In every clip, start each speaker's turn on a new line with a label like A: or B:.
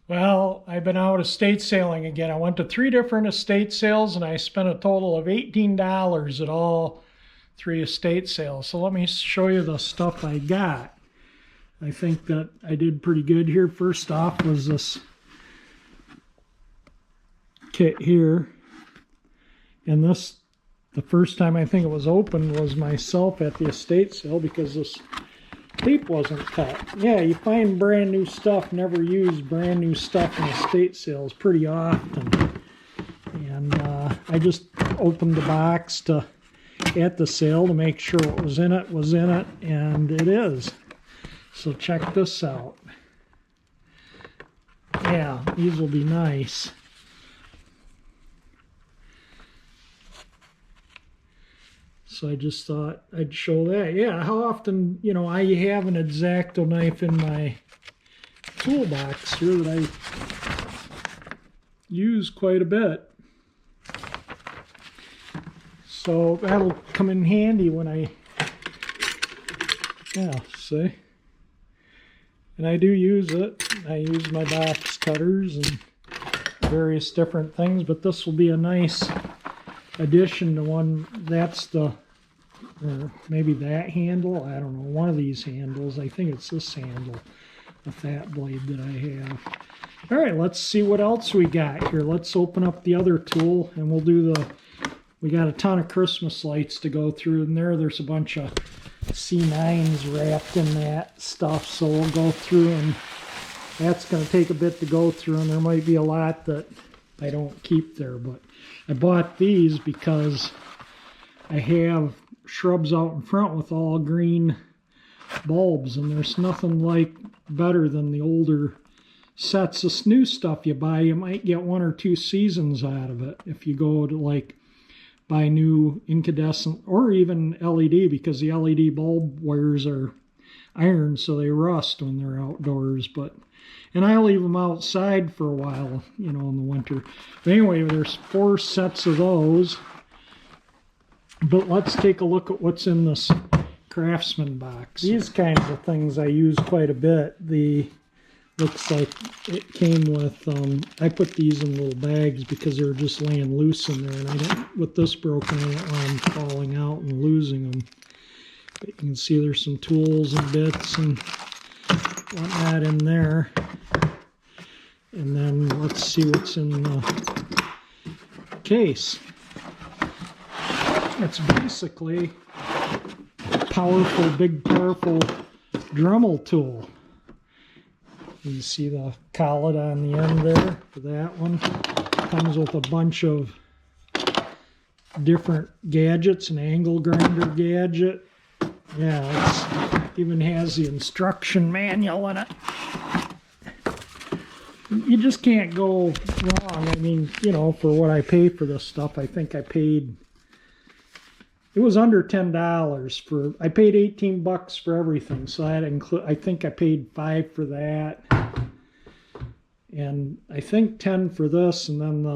A: Well, I've been out estate sailing again. I went to 3 different estate sales and I spent a total of $18 at all 3 estate sales. So let me show you the stuff I got. I think that I did pretty good here. First off was this kit here. And this, the first time I think it was opened was myself at the estate sale because this tape wasn't cut. Yeah, you find brand new stuff, never used brand new stuff in estate sales pretty often. And I just opened the box at the sale to make sure what was in it, and it is. So check this out. Yeah, these will be nice. So I just thought I'd show that. Yeah, how often, you know, I have an X-Acto knife in my toolbox here that I use quite a bit. So that'll come in handy when see. And I do use it. I use my box cutters and various different things, but this will be a nice addition to one. That's the, or maybe that handle, I don't know, one of these handles. I think it's this handle, the fat blade that I have. All right, let's see what else we got here. Let's open up the other tool and we'll do we got a ton of Christmas lights to go through, and there's a bunch of C9s wrapped in that stuff, so we'll go through, and that's going to take a bit to go through, and there might be a lot that I don't keep there, but I bought these because I have shrubs out in front with all green bulbs, and there's nothing like better than the older sets. This new stuff you buy, you might get 1 or 2 seasons out of it if you go to like buy new incandescent or even LED, because the LED bulb wires are iron, so they rust when they're outdoors. And I leave them outside for a while, you know, in the winter. But anyway, there's 4 sets of those. But let's take a look at what's in this Craftsman box. These kinds of things I use quite a bit. Looks like it came with, I put these in little bags because they were just laying loose in there, and I don't, with this broken, I don't want them falling out and losing them. But you can see there's some tools and bits and whatnot in there. And then let's see what's in the case. It's basically a powerful, big, powerful Dremel tool. You see the collet on the end there for that one. Comes with a bunch of different gadgets, an angle grinder gadget. Yeah, it even has the instruction manual in it. You just can't go wrong. I mean, you know, for what I pay for this stuff, I think I paid, it was under $10 for, I paid $18 for everything. So that include, I think I paid $5 for that. And I think $10 for this, and then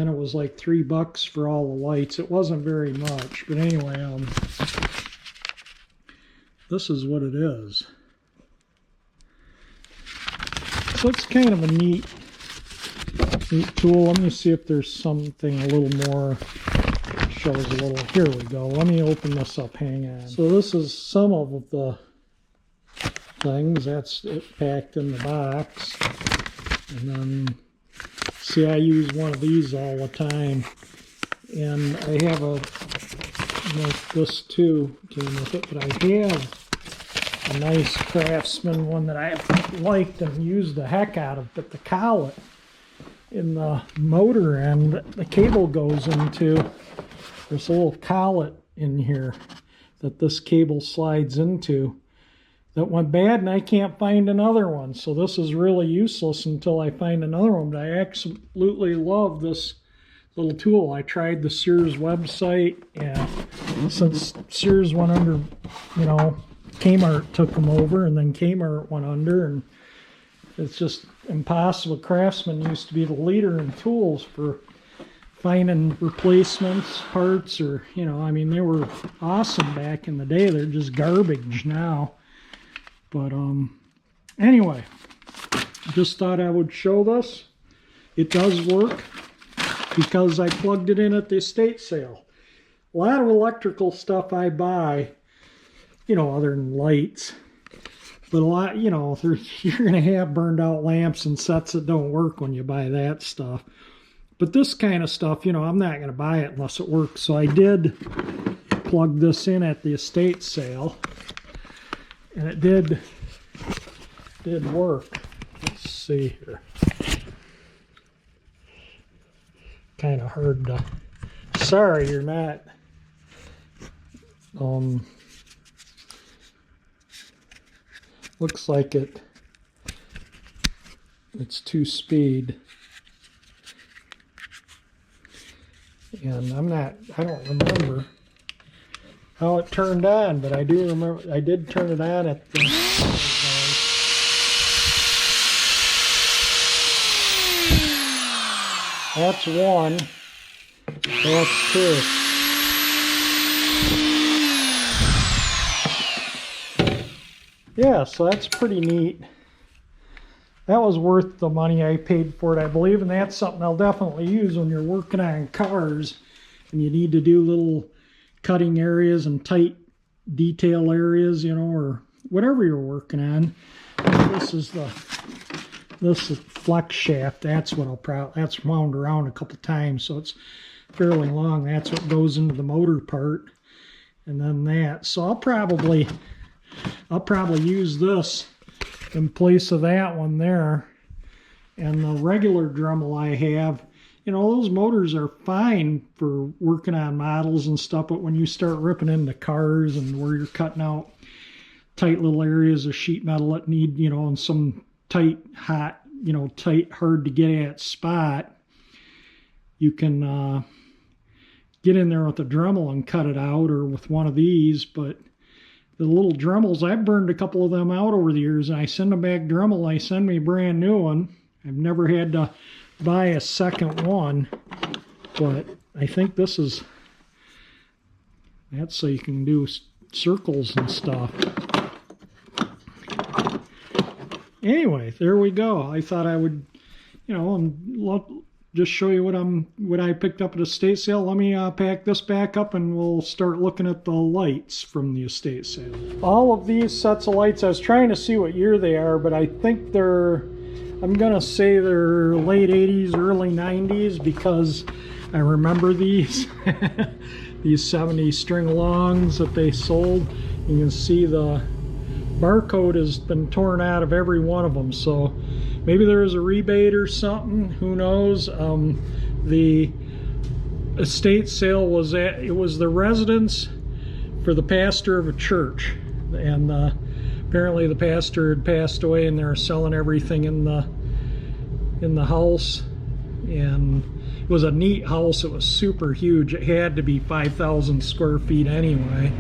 A: it was like $3 for all the lights. It wasn't very much, but anyway, this is what it is. So it's kind of a neat tool. Let me see if there's something a little more, shows a little, here we go. Let me open this up, hang on. So this is some of the things. That's it packed in the box. And then, see, I use one of these all the time. And I have like this too came with it, but I have a nice Craftsman one that I have liked and used the heck out of, but the collet in the motor end, the cable goes into, there's a little collet in here that this cable slides into that went bad, and I can't find another one. So this is really useless until I find another one. But I absolutely love this little tool. I tried the Sears website, and since Sears went under, you know, Kmart took them over, and then Kmart went under, and it's just impossible. Craftsman used to be the leader in tools for finding replacements, parts, or, you know, I mean, they were awesome back in the day. They're just garbage now. But anyway, just thought I would show this. It does work because I plugged it in at the estate sale. A lot of electrical stuff I buy, you know, other than lights, but a lot, you know, you're going to have burned out lamps and sets that don't work when you buy that stuff. But this kind of stuff, you know, I'm not going to buy it unless it works. So I did plug this in at the estate sale, and it did work. Let's see here. Kind of hard to, sorry, you're not, looks like it's 2-speed. And I don't remember how it turned on, but I do remember, I did turn it on at the, that's one, that's two. Yeah, so that's pretty neat. That was worth the money I paid for it, I believe, and that's something I'll definitely use when you're working on cars and you need to do little cutting areas and tight detail areas, you know, or whatever you're working on. This is flex shaft. That's what that's wound around a couple times, so it's fairly long. That's what goes into the motor part, and then that. So I'll probably use this in place of that one there. And the regular Dremel I have, you know, those motors are fine for working on models and stuff, but when you start ripping into cars and where you're cutting out tight little areas of sheet metal that need, you know, in some tight, hot, you know, tight, hard to get at spot, you can get in there with a Dremel and cut it out, or with one of these. But the little Dremels, I've burned a couple of them out over the years, and I send them back Dremel, they send me a brand new one. I've never had to buy a second one, but I think that's so you can do circles and stuff. Anyway, there we go. I thought I would, you know, and just show you what I picked up at the estate sale. Let me pack this back up and we'll start looking at the lights from the estate sale. All of these sets of lights, I was trying to see what year they are, but I think I'm gonna say they're late 80s, early 90s, because I remember these these 70 string alongs that they sold. You can see the barcode has been torn out of every one of them, so maybe there was a rebate or something, who knows. The estate sale was it was the residence for the pastor of a church, and apparently the pastor had passed away, and they were selling everything in the house. And it was a neat house. It was super huge. It had to be 5,000 square feet anyway.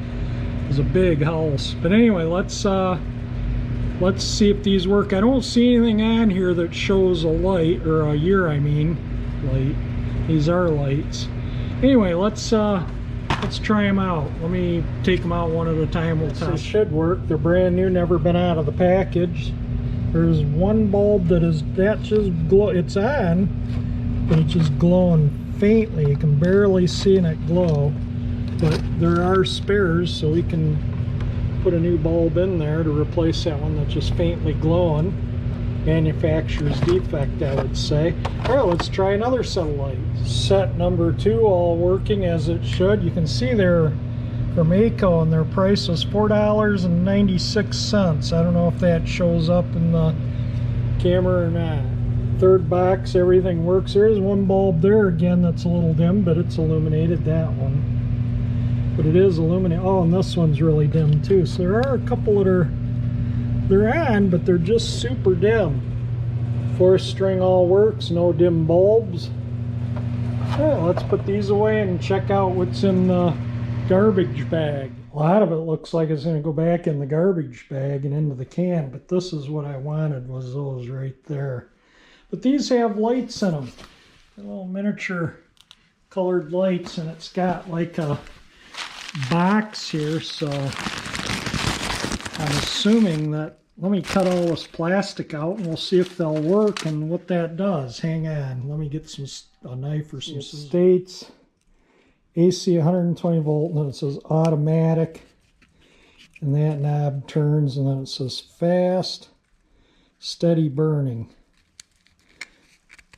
A: It was a big house. But anyway, let's see if these work. I don't see anything on here that shows a light, or a year, I mean, light. These are lights. Anyway, let's try them out. Let me take them out one at a time. They should work. They're brand new, never been out of the package. There's one bulb that just glow. It's on, but it's just glowing faintly. You can barely see it glow. But there are spares, so we can put a new bulb in there to replace that one that's just faintly glowing. Manufacturer's defect, I would say. All right, let's try another set of lights. Set number 2, all working as it should. You can see they're from ACO, and their price was $4.96. I don't know if that shows up in the camera or not. Third box, everything works. There is one bulb there again that's a little dim, but it's illuminated, that one. But it is illuminated. Oh, and this one's really dim too. So there are a couple that they're on, but they're just super dim. 4th string all works, no dim bulbs. Yeah, let's put these away and check out what's in the garbage bag. A lot of it looks like it's going to go back in the garbage bag and into the can, but this is what I wanted, was those right there. But these have lights in them, little miniature colored lights, and it's got like a box here, so I'm assuming that let me cut all this plastic out and we'll see if they'll work and what that does. Hang on, let me get a knife or some. It states AC 120 volt, and then it says automatic, and that knob turns, and then it says fast, steady burning.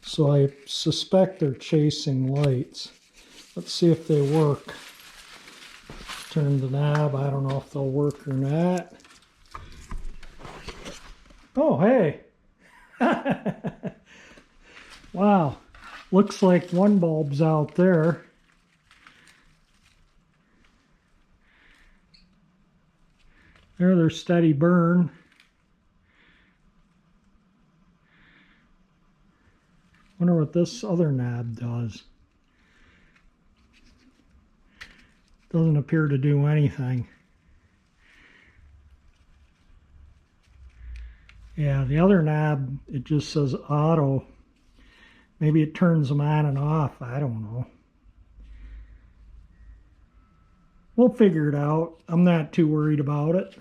A: So I suspect they're chasing lights. Let's see if they work. Turn the knob. I don't know if they'll work or not. Oh, hey. Wow. Looks like one bulb's out there. There, they're steady burn. Wonder what this other knob does. Doesn't appear to do anything. Yeah, the other knob, it just says auto. Maybe it turns them on and off. I don't know. We'll figure it out. I'm not too worried about it.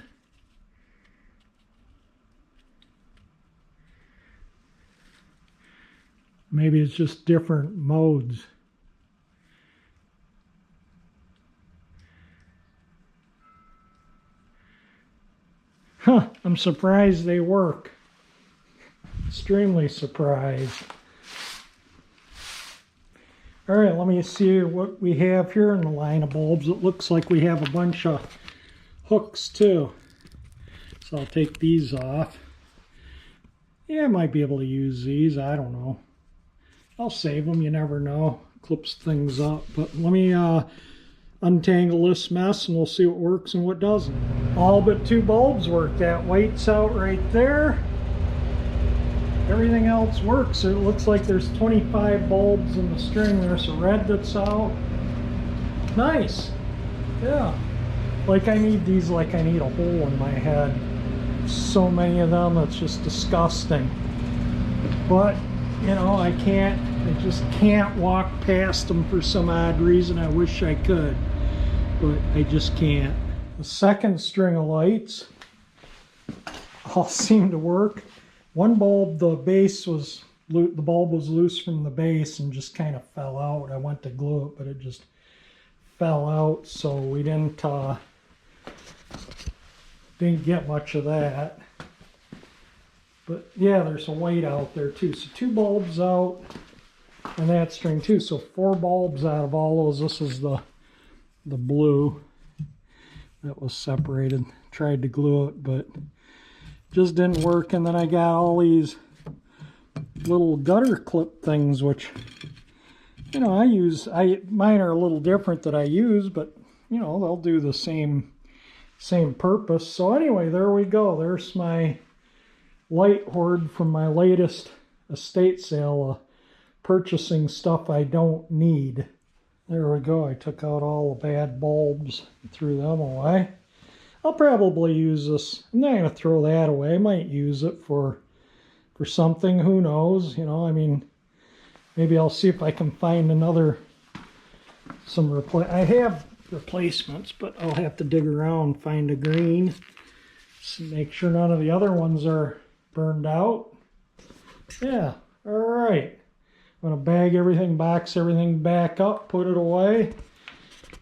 A: Maybe it's just different modes. Huh, I'm surprised they work. Extremely surprised. All right, let me see what we have here in the line of bulbs. It looks like we have a bunch of hooks too. So I'll take these off. Yeah, I might be able to use these. I don't know. I'll save them. You never know. Clips things up. But let me untangle this mess and we'll see what works and what doesn't. All but 2 bulbs work. That white's out right there. Everything else works. It looks like there's 25 bulbs in the string. There's a red that's out. Nice. Yeah. Like I need these like I need a hole in my head. So many of them, it's just disgusting. But, you know, I just can't walk past them for some odd reason. I wish I could, but I just can't. The second string of lights all seem to work. One bulb, the bulb was loose from the base and just kind of fell out. I went to glue it, but it just fell out, so we didn't get much of that. But yeah, there's a white out there too. So 2 bulbs out and that string too. So 4 bulbs out of all those. This is the blue that was separated. Tried to glue it, but just didn't work. And then I got all these little gutter clip things, which, you know, mine are a little different that I use, but you know, they'll do the same purpose. So anyway, there we go. There's my light hoard from my latest estate sale, purchasing stuff I don't need. There we go. I took out all the bad bulbs and threw them away. I'll probably use this. I'm not going to throw that away. I might use it for something. Who knows? You know, I mean, maybe I'll see if I can find I have replacements, but I'll have to dig around, find a green, make sure none of the other ones are burned out. Yeah, all right. I'm going to bag everything, box everything back up, put it away,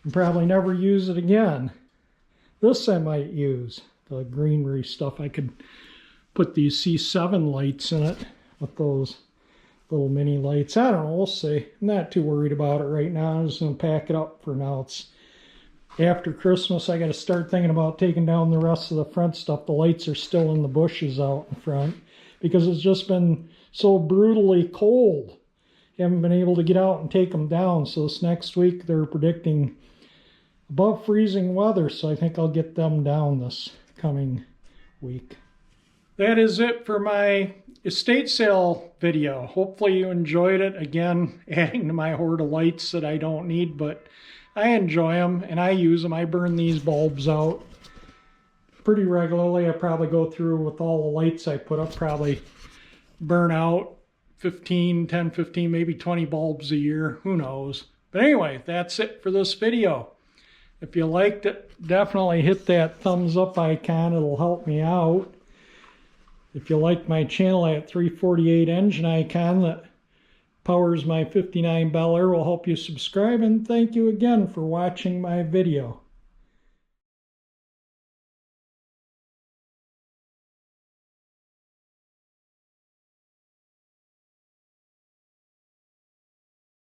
A: and probably never use it again. This I might use, the greenery stuff. I could put these C7 lights in it with those little mini lights. I don't know, we'll see. I'm not too worried about it right now. I'm just going to pack it up for now. It's after Christmas. I got to start thinking about taking down the rest of the front stuff. The lights are still in the bushes out in front because it's just been so brutally cold. Haven't been able to get out and take them down. So this next week they're predicting above freezing weather, so I think I'll get them down this coming week. That is it for my estate sale video. Hopefully you enjoyed it. Again, adding to my hoard of lights that I don't need, but I enjoy them and I use them. I burn these bulbs out pretty regularly. I probably go through with all the lights I put up, probably burn out 10, 15, maybe 20 bulbs a year. Who knows? But anyway, that's it for this video. If you liked it, definitely hit that thumbs up icon. It'll help me out. If you like my channel, I have 348 engine icon that powers my 59 Bel Air will help you subscribe, and thank you again for watching my video.